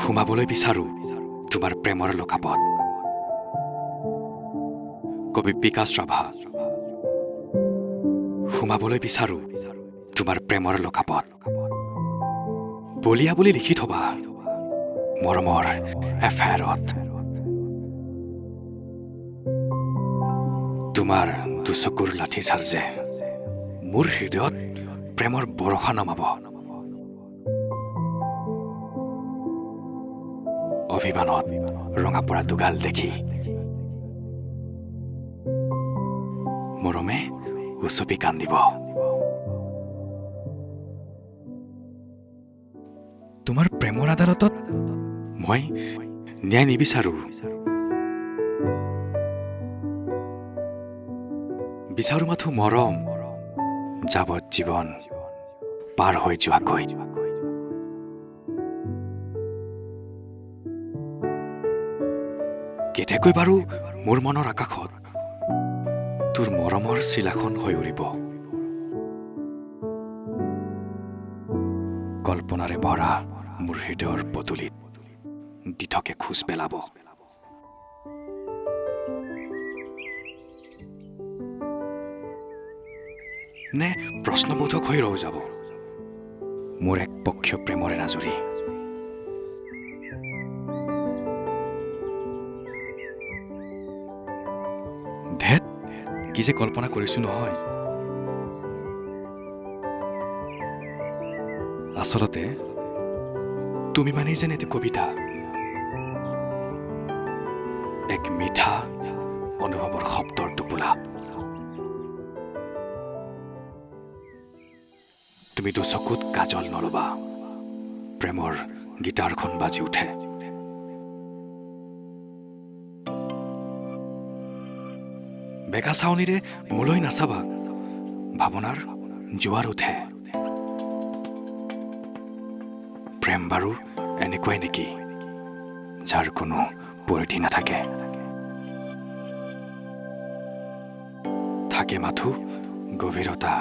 সোমাবলৈ বিচাৰো তোমাৰ প্ৰেমৰ লকাপত। কবি বিকাশ ৰাভা। সোমাবলৈ বিচাৰো তোমাৰ প্ৰেমৰ লকাপত। বলিয়া বুলি লিখি থবা মৰমৰ এফায়াৰত। তোমাৰ দুচকুৰ লাঠি চাৰ্জে মোৰ হৃদয়ত প্ৰেমৰ বৰষা নমাব। অভিমানত ৰঙা পৰা দুগাল দেখি মৰমে উচপি কান্দিব। তোমাৰ প্ৰেমৰ আদালতত মই ন্যায় নিবিচাৰো। বিচাৰো মাথো মৰম যাৱত জীৱন পাৰ হৈ যোৱাকৈ। কেতিয়াকৈ বাৰু মোৰ মনৰ আকাশত তোৰ মৰমৰ চিলাখন হৈ উৰিব। কল্পনাৰে ভৰা মোৰ হৃদয়ৰ পদূলিত দিঠকে খোজ পেলাব। নে প্ৰশ্নবোধক হৈ ৰৈ যাব মোৰ একপক্ষীয় প্ৰেমৰে নাজুৰি। ধেত কি যে কল্পনা কৰিছো নহয়। আচলতে তুমি মানেই যেন এটি কবিতা, এক মিঠা অনুভৱৰ শব্দৰ টোপোলা। তুমি দুচকুত কাজল নলবা, প্ৰেমৰ গীটাৰখন বাজি উঠে। বেকা চাউনিৰে মোলৈ নাচাবা, ভাৱনাৰ জোৱাৰ উঠে। প্ৰেম বাৰু এনেকুৱাই নেকি যাৰ কোনো পৰিধি নাথাকে, থাকে মাথো গভীৰতা।